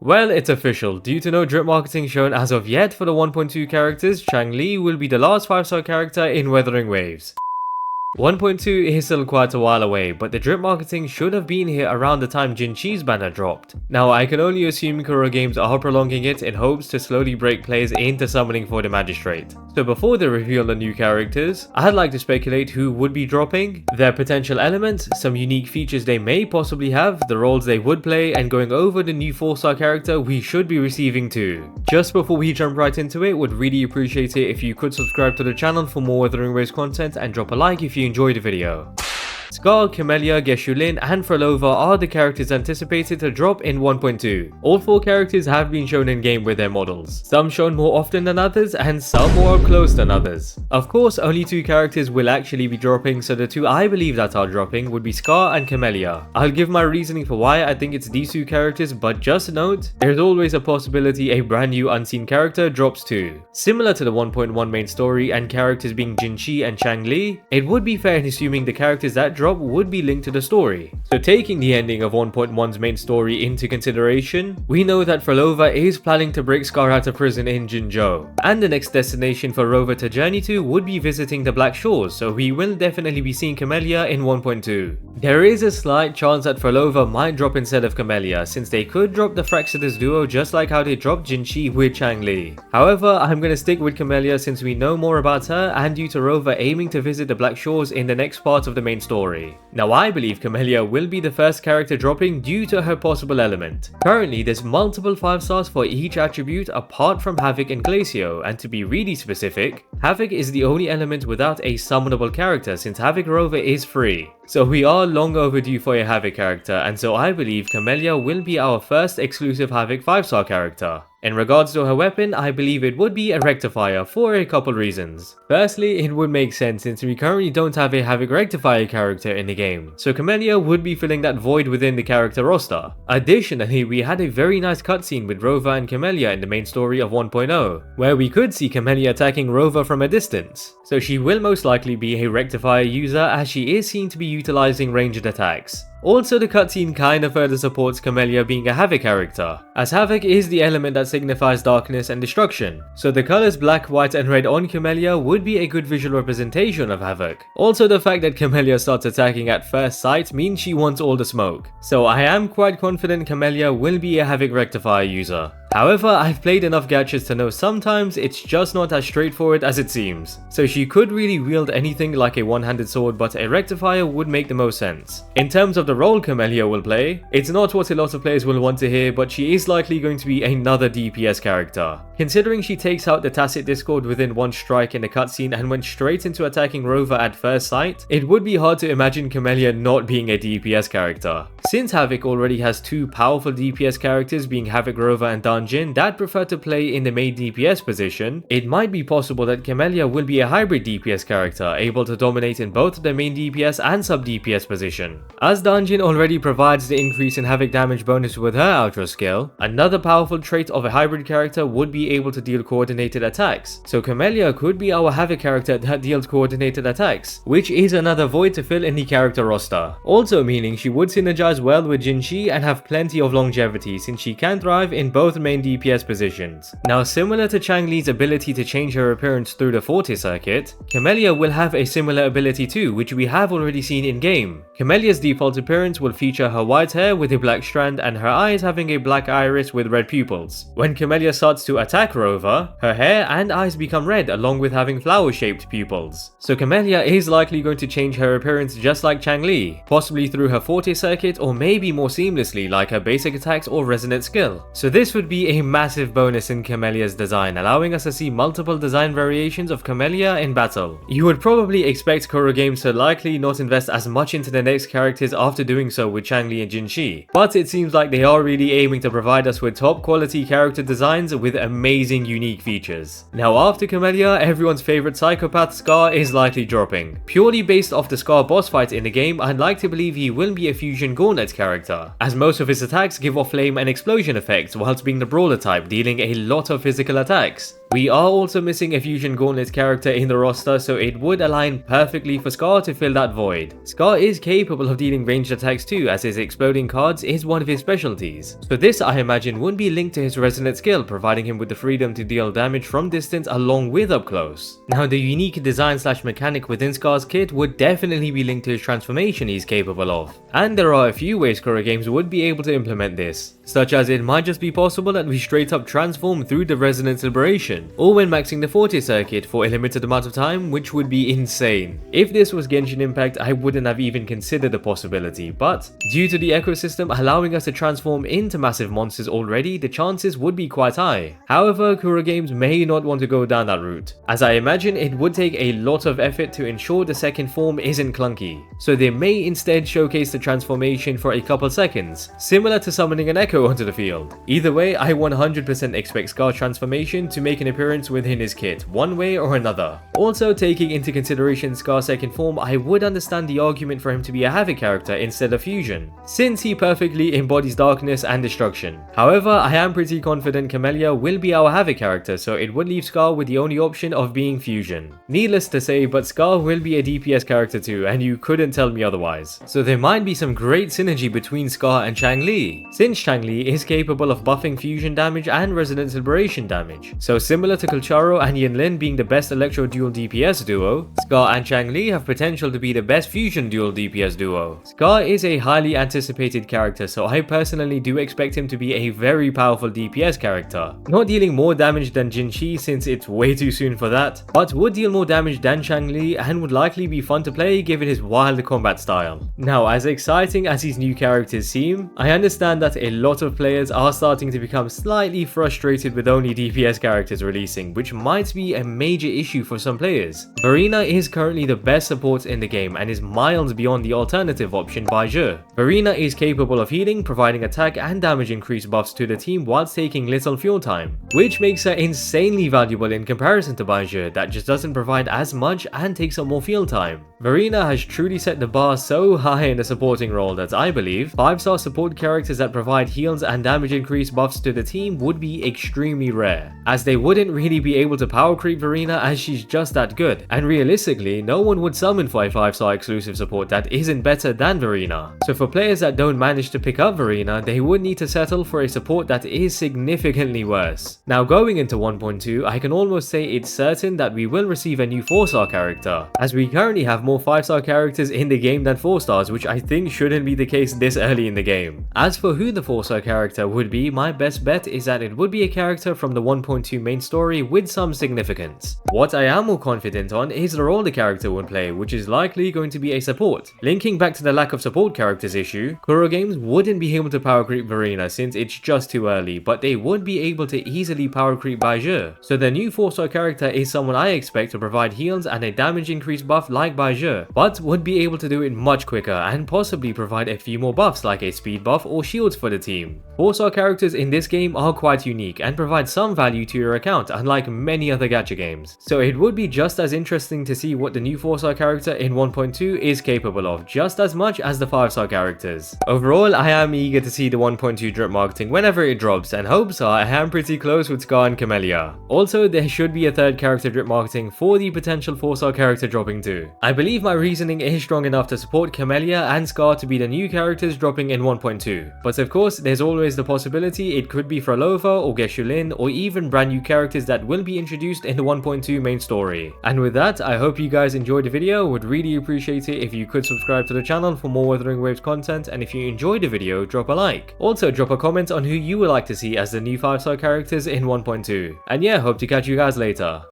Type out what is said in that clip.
Well, it's official. Due to no drip marketing shown as of yet for the 1.2 characters, Changli will be the last 5-star character in WutheringWaves. 1.2 is still quite a while away, but the drip marketing should have been here around the time Jinshi's banner dropped. Now, I can only assume KuroGames are prolonging it in hopes to slowly break players into summoning for the Magistrate. So before they reveal the new characters, I'd like to speculate who would be dropping, their potential elements, some unique features they may possibly have, the roles they would play, and going over the new 4-star character we should be receiving too. Just before we jump right into it, would really appreciate it if you could subscribe to the channel for more WutheringWaves content and drop a like if you enjoyed the video. Scar, Camellya, Yinlin, and Rover are the characters anticipated to drop in 1.2. All 4 characters have been shown in game with their models, some shown more often than others and some more up close than others. Of course, only 2 characters will actually be dropping, so the 2 I believe that are dropping would be Scar and Camellya. I'll give my reasoning for why I think it's these 2 characters, but just note, there's always a possibility a brand new unseen character drops too. Similar to the 1.1 main story and characters being Jinshi and Changli, it would be fair in assuming the characters that drop would be linked to the story. So taking the ending of 1.1's main story into consideration, we know that Rover is planning to break Scar out of prison in Jinzhou, and the next destination for Rover to journey to would be visiting the Black Shores, so we will definitely be seeing Camellya in 1.2. There is a slight chance that Rover might drop instead of Camellya, since they could drop the Fraxidus duo just like how they dropped Jinshi with Changli. However, I'm gonna stick with Camellya since we know more about her and due to Rover aiming to visit the Black Shores in the next part of the main story. Now, I believe Camellya will be the first character dropping due to her possible element. Currently, there's multiple 5 stars for each attribute apart from Havoc and Glacio, and to be really specific, Havoc is the only element without a summonable character since Havoc Rover is free. So we are long overdue for a Havoc character, and so I believe Camellya will be our first exclusive Havoc 5-star character. In regards to her weapon, I believe it would be a Rectifier for a couple reasons. Firstly, it would make sense since we currently don't have a Havoc Rectifier character in the game, so Camellya would be filling that void within the character roster. Additionally, we had a very nice cutscene with Rover and Camellya in the main story of 1.0, where we could see Camellya attacking Rover from a distance, so she will most likely be a Rectifier user as she is seen to be utilizing ranged attacks. Also, the cutscene kinda further supports Camellya being a Havoc character, as Havoc is the element that signifies darkness and destruction, so the colors black, white and red on Camellya would be a good visual representation of Havoc. Also, the fact that Camellya starts attacking at first sight means she wants all the smoke, so I am quite confident Camellya will be a Havoc Rectifier user. However, I've played enough gachas to know sometimes it's just not as straightforward as it seems, so she could really wield anything like a one-handed sword, but a Rectifier would make the most sense. In terms of the role Camellya will play, it's not what a lot of players will want to hear, but she is likely going to be another DPS character. Considering she takes out the Tacit Discord within one strike in the cutscene and went straight into attacking Rover at first sight, it would be hard to imagine Camellya not being a DPS character. Since Havoc already has 2 powerful DPS characters being Havoc Rover and Danjin that prefer to play in the main DPS position, it might be possible that Camellya will be a hybrid DPS character able to dominate in both the main DPS and sub DPS position. As Danjin already provides the increase in Havoc damage bonus with her outro skill, another powerful trait of a hybrid character would be able to deal coordinated attacks, so Camellya could be our Havoc character that deals coordinated attacks, which is another void to fill in the character roster, also meaning she would synergize well with Jinshi and have plenty of longevity since she can thrive in both main DPS positions. Now, similar to Changli's ability to change her appearance through the Forte circuit, Camellya will have a similar ability too, which we have already seen in game. Camellya's default appearance will feature her white hair with a black strand and her eyes having a black iris with red pupils. When Camellya starts to attack Rover, her hair and eyes become red along with having flower-shaped pupils. So Camellya is likely going to change her appearance just like Changli, possibly through her Forte circuit or maybe more seamlessly like her basic attacks or resonant skill. So this would be a massive bonus in Camellya's design, allowing us to see multiple design variations of Camellya in battle. You would probably expect KuroGames to likely not invest as much into the next characters after doing so with Changli and Jinshi, but it seems like they are really aiming to provide us with top quality character designs with amazing unique features. Now, after Camellya, everyone's favorite psychopath Scar is likely dropping. Purely based off the Scar boss fight in the game, I'd like to believe he will be a fusion gauntlet character, as most of his attacks give off flame and explosion effects whilst being the brawler type, dealing a lot of physical attacks. We are also missing a Fusion Gauntlet character in the roster, so it would align perfectly for Scar to fill that void. Scar is capable of dealing ranged attacks too, as his exploding cards is one of his specialties. So this, I imagine, would be linked to his resonant skill, providing him with the freedom to deal damage from distance along with up close. Now, the unique design / mechanic within Scar's kit would definitely be linked to his transformation he's capable of. And there are a few ways KuroGames would be able to implement this, such as it might just be possible that we straight up transform through the Resonance Liberation, or when maxing the Forte circuit for a limited amount of time, which would be insane. If this was Genshin Impact, I wouldn't have even considered the possibility, but due to the ecosystem allowing us to transform into massive monsters already, the chances would be quite high. However, KuroGames may not want to go down that route, as I imagine it would take a lot of effort to ensure the second form isn't clunky, so they may instead showcase the transformation for a couple seconds, similar to summoning an Echo onto the field. Either way, I 100% expect Scar transformation to make an appearance within his kit, one way or another. Also, taking into consideration Scar's second form, I would understand the argument for him to be a Havoc character instead of Fusion, since he perfectly embodies darkness and destruction. However, I am pretty confident Camellya will be our Havoc character, so it would leave Scar with the only option of being Fusion. Needless to say, but Scar will be a DPS character too, and you couldn't tell me otherwise. So there might be some great synergy between Scar and Changli, since Changli is capable of buffing fusion damage and resonance liberation damage. So similar to Calcharo and Yinlin being the best Electro dual DPS duo, Scar and Changli have potential to be the best fusion dual DPS duo. Scar is a highly anticipated character, so I personally do expect him to be a very powerful DPS character. Not dealing more damage than Jianxin since it's way too soon for that, but would deal more damage than Changli and would likely be fun to play given his wild combat style. Now, as exciting as these new characters seem, I understand that a lot of players are starting to become slightly frustrated with only DPS characters releasing, which might be a major issue for some players. Verina is currently the best support in the game and is miles beyond the alternative option Baizhi. Verina is capable of healing, providing attack and damage increase buffs to the team whilst taking little fuel time, which makes her insanely valuable in comparison to Baizhi that just doesn't provide as much and takes up more fuel time. Verina has truly set the bar so high in the supporting role that I believe 5-star support characters that provide heals and damage increase buffs to the team would be extremely rare, as they wouldn't really be able to power creep Verina as she's just that good, and realistically no one would summon for a 5-star exclusive support that isn't better than Verina. So for players that don't manage to pick up Verina, they would need to settle for a support that is significantly worse. Now, going into 1.2, I can almost say it's certain that we will receive a new 4-star character, as we currently have more 5-star characters in the game than 4-stars, which I think shouldn't be the case this early in the game. As for who the 4-star character would be, my best bet is that it would be a character from the 1.2 main story with some significance. What I am more confident on is the role the character would play, which is likely going to be a support. Linking back to the lack of support characters issue, KuroGames wouldn't be able to power creep Verina since it's just too early, but they would be able to easily power creep Baizhi. So the new 4-star character is someone I expect to provide heals and a damage increase buff like Baizhi, but would be able to do it much quicker and possibly provide a few more buffs like a speed buff or shields for the team. 4-star characters in this game are quite unique and provide some value to your account, unlike many other gacha games. So it would be just as interesting to see what the new 4-star character in 1.2 is capable of, just as much as the 5-star characters. Overall, I am eager to see the 1.2 drip marketing whenever it drops, and hopes are I am pretty close with Scar and Camellya. Also, there should be a third character drip marketing for the potential 4-star character dropping too. I believe my reasoning is strong enough to support Camellya and Scar to be the new characters dropping in 1.2, but of course there's always the possibility it could be Rover or Yinlin, or even brand new characters that will be introduced in the 1.2 main story. And with that, I hope you guys enjoyed the video. Would really appreciate it if you could subscribe to the channel for more WutheringWaves content, and if you enjoyed the video, drop a like. Also drop a comment on who you would like to see as the new 5-star characters in 1.2. And yeah, hope to catch you guys later.